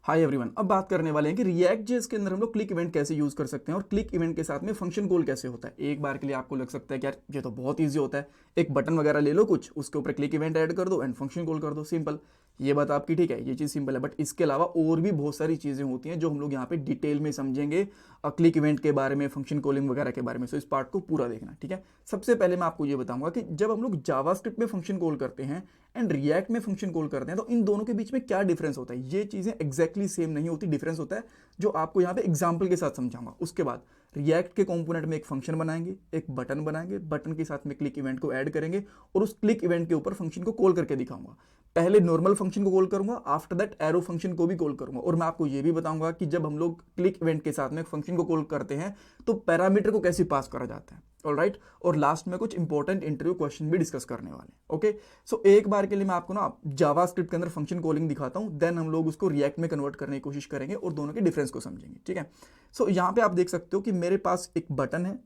Hi everyone, अब बात करने वाले हैं कि रिएक्ट जेएस के अंदर हम लोग क्लिक इवेंट कैसे यूज कर सकते हैं और क्लिक इवेंट के साथ में फंक्शन कॉल कैसे होता है। एक बार के लिए आपको लग सकता है कि यार ये तो बहुत ईजी होता है, एक बटन वगैरह ले लो कुछ, उसके ऊपर क्लिक इवेंट ऐड कर दो एंड फंक्शन कॉल कर दो, सिंपल। ये बात आपकी ठीक है, ये चीज़ सिंपल है, बट इसके अलावा और भी बहुत सारी चीज़ें होती हैं जो हम लोग यहाँ पे डिटेल में समझेंगे क्लिक इवेंट के बारे में, फंक्शन कॉलिंग वगैरह के बारे में। सो इस पार्ट को पूरा देखना, ठीक है। सबसे पहले मैं आपको ये बताऊंगा कि जब हम लोग जावास्क्रिप्ट में फंक्शन कॉल करते हैं एंड रिएक्ट में फंक्शन कॉल करते हैं तो इन दोनों के बीच में क्या डिफरेंस होता है। ये चीज़ें एक्जैक्टली सेम नहीं होती, डिफरेंस होता है जो आपको यहाँ पे एग्जाम्पल के साथ समझाऊंगा। उसके बाद रिएक्ट के कंपोनेंट में एक फंक्शन बनाएंगे, एक बटन बनाएंगे, बटन के साथ में क्लिक इवेंट को ऐड करेंगे और उस क्लिक इवेंट के ऊपर फंक्शन को कॉल करके दिखाऊंगा। पहले नॉर्मल फंक्शन को कॉल करूंगा, आफ्टर दैट एरो फंक्शन को भी कॉल करूंगा। और मैं आपको ये भी बताऊंगा कि जब हम लोग क्लिक इवेंट के साथ में फंक्शन को कॉल करते हैं तो पैरामीटर को कैसे पास करा जाता है, ऑलराइट। और लास्ट में कुछ इंपॉर्टेंट इंटरव्यू क्वेश्चन भी डिस्कस करने वाले हैं। ओके, सो एक बार के लिए मैं आपको ना जावास्क्रिप्ट के अंदर फंक्शन कॉलिंग दिखाता हूं, देन हम लोग उसको रिएक्ट में कन्वर्ट करने की कोशिश करेंगे और दोनों के डिफरेंस को समझेंगे, ठीक है। सो यहाँ पे आप देख सकते हो कि मेरे पास एक बटन है,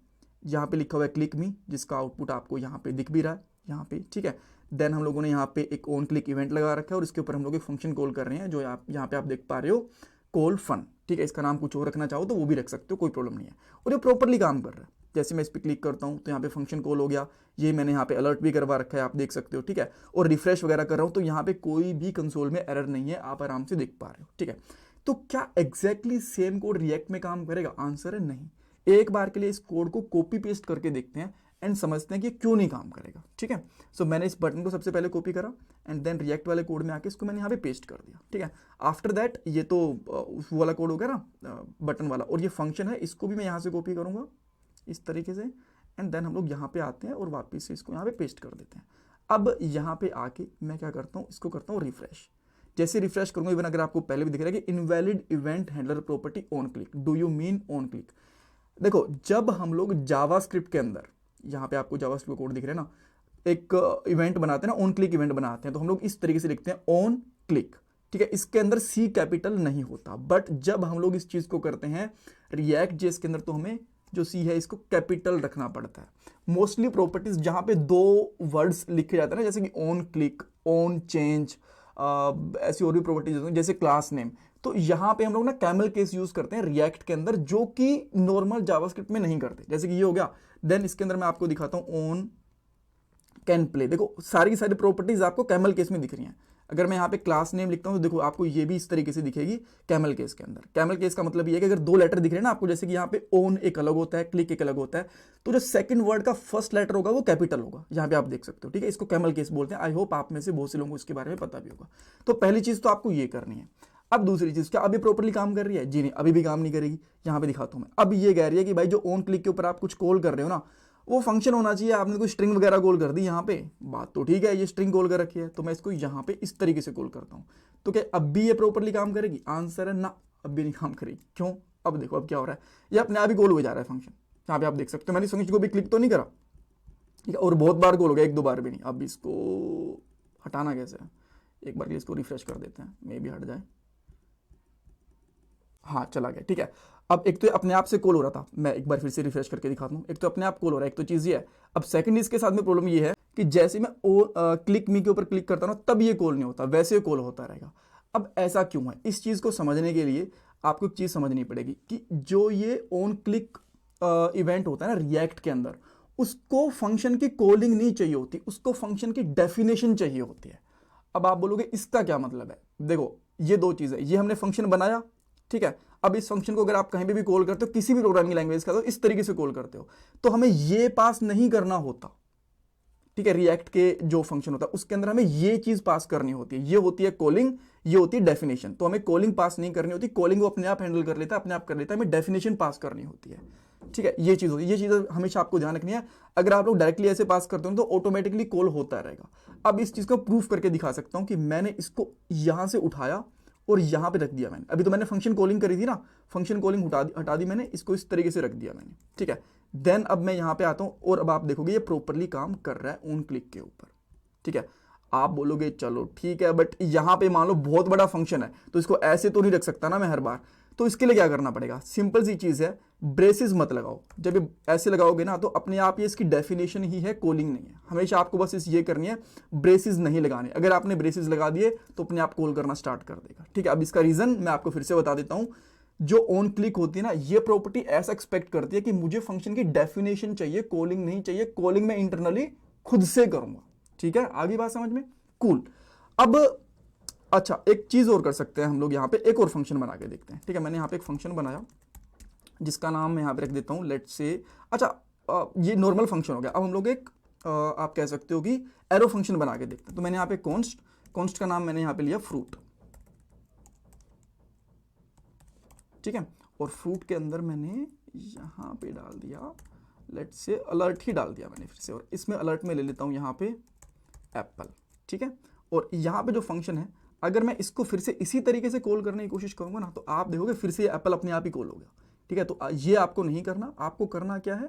यहाँ पे लिखा हुआ है क्लिक मी, जिसका आउटपुट आपको यहाँ पे दिख भी रहा है, यहाँ पे, ठीक है। देन हम लोगों ने यहाँ पे एक ऑन क्लिक इवेंट लगा रखा है और इसके ऊपर हम लोग एक फंक्शन कॉल कर रहे हैं जो आप यहाँ पे आप देख पा रहे हो, कॉल फन, ठीक है। इसका नाम कुछ और रखना चाहो तो वो भी रख सकते हो, कोई प्रॉब्लम नहीं है। और ये प्रॉपरली काम कर रहा है। जैसे मैं इस पर क्लिक करता हूँ तो यहाँ पे फंक्शन कॉल हो गया, ये मैंने यहाँ पे अलर्ट भी करवा रखा है, आप देख सकते हो, ठीक है। और रिफ्रेश वगैरह कर रहा हूँ तो यहाँ पे कोई भी कंसोल में एरर नहीं है, आप आराम से देख पा रहे हो, ठीक है। तो क्या एग्जैक्टली सेम कोड रिएक्ट में काम करेगा? आंसर है नहीं। एक बार के लिए इस कोड को कॉपी पेस्ट करके देखते हैं एंड समझते हैं कि क्यों नहीं काम करेगा, ठीक है। सो मैंने इस बटन को सबसे पहले कॉपी करा एंड देन रिएक्ट वाले कोड में आके इसको मैंने यहाँ पे पेस्ट कर दिया, ठीक है। आफ्टर दैट ये तो उस वाला कोड हो गया ना, बटन वाला, और ये फंक्शन है, इसको भी मैं यहाँ से कॉपी करूँगा इस तरीके से एंड देन हम लोग यहाँ पे आते हैं और वापस से इसको यहाँ पे पेस्ट कर देते हैं। अब यहाँ पे आके मैं क्या करता हूँ, इसको करता हूँ रिफ्रेश। जैसे रिफ्रेश करूंगा, इवन अगर आपको पहले भी दिख रहा है कि invalid event handler property on click, do you mean on click. देखो, जब हम लोग जावास्क्रिप्ट के अंदर, यहाँ पे आपको जावास्क्रिप्ट कोड दिख रहे हैं ना, एक इवेंट बनाते हैं ना, ऑन क्लिक इवेंट बनाते हैं, तो हम लोग इस तरीके से लिखते हैं ऑन क्लिक, ठीक है। इसके अंदर सी कैपिटल नहीं होता, बट जब हम लोग इस चीज को करते हैं रिएक्ट जेएस के अंदर तो हमें जो सी है इसको कैपिटल रखना पड़ता है। मोस्टली प्रॉपर्टीज जहां पे दो वर्ड्स लिखे जाते हैं ना, जैसे कि ऑन क्लिक, ऑन चेंज, ऐसी और भी प्रॉपर्टीज होती हैं जैसे क्लास नेम, तो यहां पे हम लोग ना कैमल केस यूज करते हैं रिएक्ट के अंदर, जो कि नॉर्मल जावास्क्रिप्ट में नहीं करते। जैसे कि ये हो गया, देन इसके अंदर मैं आपको दिखाता हूं ऑन कैन प्ले। देखो सारी की सारी प्रॉपर्टीज आपको कैमल केस में दिख रही हैं। अगर मैं यहाँ पे क्लास नेम लिखता हूँ तो देखो आपको ये भी इस तरीके से दिखेगी कैमल केस के अंदर। कैमल केस का मतलब ये है कि अगर दो लेटर दिख रहे हैं ना आपको, जैसे कि यहाँ पे ओन एक अलग होता है, क्लिक एक अलग होता है, तो जो सेकंड वर्ड का फर्स्ट लेटर होगा वो कैपिटल होगा, यहाँ पे आप देख सकते हो, ठीक है। इसको कैमल केस बोलते हैं। आई होप आप में से बहुत से लोगों को इसके बारे में पता भी होगा। तो पहली चीज तो आपको ये करनी है। अब दूसरी चीज, क्या अभी प्रॉपर्ली काम कर रही है? जी नहीं, अभी भी काम नहीं करेगी। यहाँ पे दिखाता हूं मैं। अब ये कह रही है कि भाई जो ऑन क्लिक के ऊपर आप कुछ कॉल कर रहे हो ना, वो फंक्शन होना चाहिए, आपने कोई स्ट्रिंग वगैरह कॉल कर दी यहाँ पे, बात तो ठीक है, ये स्ट्रिंग कॉल कर रखी है, तो मैं इसको यहाँ पे इस तरीके से कॉल करता हूँ। तो क्या अब भी ये प्रॉपर्ली काम करेगी? आंसर है ना, अब भी नहीं काम करेगी। क्यों? अब देखो अब क्या हो रहा है, ये अपने आप ही कॉल हो जा रहा है फंक्शन। यहाँ पे आप देख सकते हो, मैंने इस फंक्शन को भी क्लिक तो नहीं करा, ठीक है, और बहुत बार कॉल हो गया, एक दो बार भी नहीं। अब इसको हटाना कैसे है? एक बार इसको रिफ्रेश कर देते हैं, मे भी हट जाए। हाँ, चला गया, ठीक है। अब एक तो अपने आप से कॉल हो रहा था, मैं एक बार फिर से रिफ्रेश करके दिखाता हूँ। एक तो अपने आप कॉल हो रहा है, एक तो चीज ये है। अब सेकंड इसके साथ में प्रॉब्लम ये है कि जैसे मैं क्लिक मी के ऊपर क्लिक करता हूँ तब ये कॉल नहीं होता, वैसे कॉल होता रहेगा। अब ऐसा क्यों है? इस चीज को समझने के लिए आपको एक चीज समझनी पड़ेगी कि जो ये ऑन क्लिक इवेंट होता है ना रिएक्ट के अंदर, उसको फंक्शन की कॉलिंग नहीं चाहिए होती, उसको फंक्शन की डेफिनेशन चाहिए होती है। अब आप बोलोगे इसका क्या मतलब है? देखो ये दो चीजें, ये हमने फंक्शन बनाया, ठीक है। अब इस फंक्शन को अगर आप कहीं पे भी कॉल करते हो, किसी भी प्रोग्रामिंग लैंग्वेज का, तो इस तरीके से कॉल करते हो, तो हमें ये पास नहीं करना होता, ठीक है। रिएक्ट के जो फंक्शन होता है उसके अंदर हमें ये चीज पास करनी होती है, ये होती है कॉलिंग, ये होती है डेफिनेशन। तो हमें कॉलिंग पास नहीं करनी होती, कॉलिंग वो अपने आप हैंडल कर लेता है, अपने आप कर लेता है, हमें डेफिनेशन पास करनी होती है, ठीक है। ये चीज होती है, ये चीज हमेशा आपको ध्यान रखनी है। अगर आप लोग डायरेक्टली ऐसे पास करते हो तो ऑटोमेटिकली कॉल होता रहेगा। अब इस चीज को प्रूफ करके दिखा सकता हूं कि मैंने इसको यहां से उठाया और यहां पे रख दिया मैंने। अभी तो मैंने फंक्शन कॉलिंग करी थी ना, फंक्शन कॉलिंग हटा दी मैंने, इसको इस तरीके से रख दिया मैंने, ठीक है। देन अब मैं यहां पे आता हूं और अब आप देखोगे ये प्रॉपरली काम कर रहा है ऑन क्लिक के ऊपर, ठीक है। आप बोलोगे चलो ठीक है, बट यहां पे मान लो बहुत बड़ा फंक्शन है तो इसको ऐसे तो नहीं रख सकता ना मैं हर बार, तो इसके लिए क्या करना पड़ेगा, सिंपल सी चीज़ है, ब्रेसेस मत लगाओ। जब ये ऐसे लगाओगे ना तो अपने आप ये इसकी डेफिनेशन ही है, कॉलिंग नहीं है। हमेशा आपको बस इस ये करनी है, ब्रेसेस नहीं लगाने। अगर आपने ब्रेसेस लगा दिए तो अपने आप कॉल करना स्टार्ट कर देगा, ठीक है। अब इसका रीज़न मैं आपको फिर से बता देता हूँ। जो ऑन क्लिक होती है ना, ये प्रॉपर्टी ऐसा एक्सपेक्ट करती है कि मुझे फंक्शन की डेफिनेशन चाहिए, कॉलिंग नहीं चाहिए। कॉलिंग मैं इंटरनली खुद से करूंगा, ठीक है। आगे बात समझ में, कूल। अब अच्छा, एक चीज और कर सकते हैं हम लोग, यहाँ पे एक और फंक्शन बना के देखते हैं, ठीक है। मैंने यहाँ पे एक फंक्शन बनाया जिसका नाम मैं यहाँ पे रख देता हूँ, लेट्स से, अच्छा ये नॉर्मल फंक्शन हो गया। अब हम लोग एक आप कह सकते हो कि एरो फंक्शन बना के देखते हैं। तो मैंने यहाँ पे कॉन्स्ट का नाम मैंने यहाँ पे लिया फ्रूट, ठीक है। और फ्रूट के अंदर मैंने यहाँ पे डाल दिया, लेट्स से अलर्ट ही डाल दिया मैंने फिर से, और इसमें अलर्ट में ले लेता हूँ यहाँ पे एप्पल, ठीक है। और यहाँ पे जो फंक्शन है, अगर मैं इसको फिर से इसी तरीके से कॉल करने की कोशिश करूंगा ना, तो आप देखोगे फिर से एप्पल अपने आप ही कॉल हो गया, ठीक है। तो ये आपको नहीं करना, आपको करना क्या है,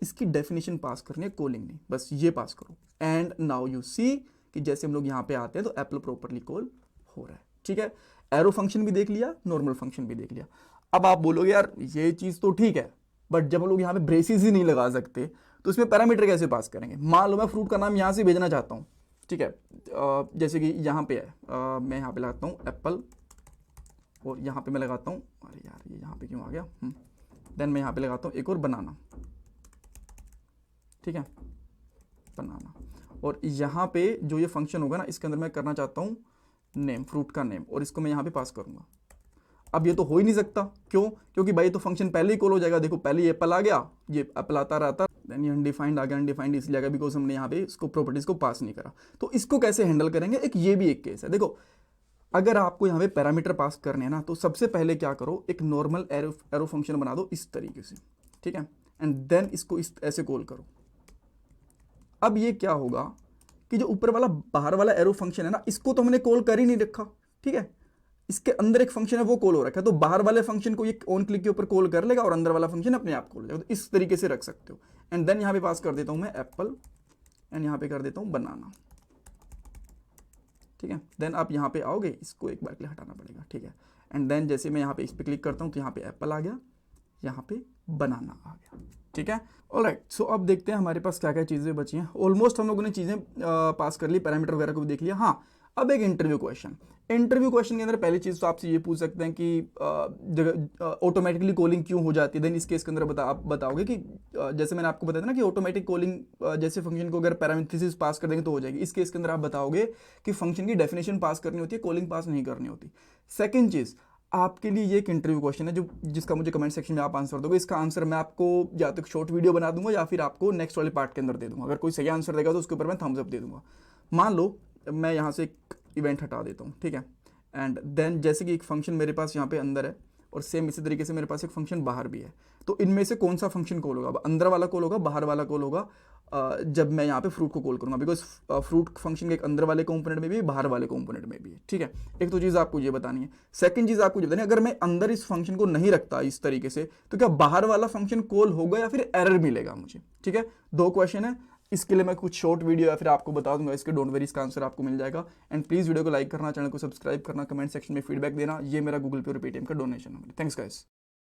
इसकी डेफिनेशन पास करनी है, कॉलिंग नहीं, बस ये पास करो। एंड नाउ यू सी कि जैसे हम लोग यहाँ पे आते हैं तो एप्पल प्रॉपरली कॉल हो रहा है, ठीक है। एरो फंक्शन भी देख लिया, नॉर्मल फंक्शन भी देख लिया। अब आप बोलोगे यार ये चीज़ तो ठीक है, बट जब हम लोग यहाँ पे ब्रेसेस ही नहीं लगा सकते तो इसमें पैरामीटर कैसे पास करेंगे। मान लो मैं फ्रूट का नाम यहाँ से भेजना चाहता हूँ, ठीक है। जैसे कि यहाँ पे है, मैं यहाँ पे लगाता हूँ एप्पल, और यहाँ पे मैं लगाता हूँ, अरे यार ये यहाँ पे क्यों आ गया, देन मैं यहाँ पे लगाता हूँ एक और बनाना, ठीक है, बनाना। और यहाँ पे जो ये फंक्शन होगा ना, इसके अंदर मैं करना चाहता हूँ नेम, फ्रूट का नेम, और इसको मैं यहाँ पे पास करूँगा। अब ये तो हो ही नहीं सकता, क्यों, क्योंकि भाई तो फंक्शन पहले ही कॉल हो जाएगा। देखो पहले ही एप्पल आ गया, ये एप्पल आता रहता, देन ये अनडिफाइंड आ गया, अनडिफाइंड इसलिए आ गया बिकॉज हमने यहाँ पे इसको प्रॉपर्टीज को पास नहीं करा। तो इसको कैसे हैंडल करेंगे, एक ये भी एक केस है। देखो अगर आपको यहाँ पे पैरामीटर पास करने हैं ना, तो सबसे पहले क्या करो, एक नॉर्मल एरो फंक्शन बना दो इस तरीके से, ठीक है, एंड देन इसको इस ऐसे कॉल करो। अब ये क्या होगा कि जो ऊपर वाला बाहर वाला एरो फंक्शन है ना, इसको तो हमने कॉल कर ही नहीं रखा, ठीक है। इसके अंदर एक फंक्शन है वो कॉल हो रखा है, तो बाहर वाले फंक्शन को ये ऑन क्लिक के ऊपर कॉल कर लेगा और अंदर वाला फंक्शन अपने आप कॉल हो जाएगा। तो इस तरीके से रख सकते हो। एंड देन यहाँ पे पास कर देता हूँ मैं एप्पल, एंड यहाँ पे कर देता हूँ बनाना, ठीक है। देन आप यहाँ पे आओगे, इसको एक बार के लिए हटाना पड़ेगा, ठीक है। एंड देन जैसे मैं यहाँ पे इस पर क्लिक करता हूँ तो यहाँ पे एप्पल आ गया, यहाँ पे बनाना आ गया, ठीक है। ऑलराइट, सो अब देखते हैं हमारे पास क्या क्या चीज़ें बची हैं। ऑलमोस्ट हम लोगों ने चीज़ें पास कर ली, पैरामीटर वगैरह को भी देख लिया। हाँ, अब एक इंटरव्यू क्वेश्चन। इंटरव्यू क्वेश्चन के अंदर पहली चीज़ तो आपसे ये पूछ सकते हैं कि ऑटोमेटिकली कॉलिंग क्यों हो जाती है। देन इस केस के अंदर आप बताओगे कि जैसे मैंने आपको बताया था ना कि ऑटोमेटिक कॉलिंग जैसे फंक्शन को अगर पैरामीटर्स पास कर देंगे तो हो जाएगी। इस केस के अंदर आप बताओगे कि फंक्शन की डेफिनेशन पास करनी होती है, कॉलिंग पास नहीं करनी होती। सेकेंड चीज़, आपके लिए ये एक इंटरव्यू क्वेश्चन है जिसका मुझे कमेंट सेक्शन में आप आंसर दोगे। इसका आंसर मैं आपको या तो शॉर्ट वीडियो बना दूंगा या फिर आपको नेक्स्ट वाले पार्ट के अंदर दे दूंगा। अगर कोई सही आंसर देगा तो उसके ऊपर मैं थम्स अप दे दूंगा। मान लो मैं यहाँ से एक इवेंट हटा देता हूँ, ठीक है। एंड देन जैसे कि एक फंक्शन मेरे पास यहाँ पे अंदर है और सेम इसी तरीके से मेरे पास एक फंक्शन बाहर भी है, तो इनमें से कौन सा फंक्शन कॉल होगा, अंदर वाला कॉल होगा, बाहर वाला कॉल होगा जब मैं यहाँ पे फ्रूट को कॉल करूँगा, बिकॉज फ्रूट फंक्शन के एक अंदर वाले कंपोनेंट में भी है, बाहर वाले कंपोनेंट में भी है, ठीक है। एक तो चीज़ आपको ये बतानी है। सेकंड चीज़ आपको ये बतानी है, अगर मैं अंदर इस फंक्शन को नहीं रखता इस तरीके से तो क्या बाहर वाला फंक्शन कॉल होगा या फिर एरर मिलेगा मुझे, ठीक है। दो क्वेश्चन है, इसके लिए मैं कुछ शॉर्ट वीडियो या फिर आपको बता दूंगा इसके, डोंट वरी, इसका आंसर आपको मिल जाएगा। एंड प्लीज़ वीडियो को लाइक करना, चैनल को सब्सक्राइब करना, कमेंट सेक्शन में फीडबैक देना। ये मेरा गूगल पे और पेटीएम का डोनेशन है। Thanks guys.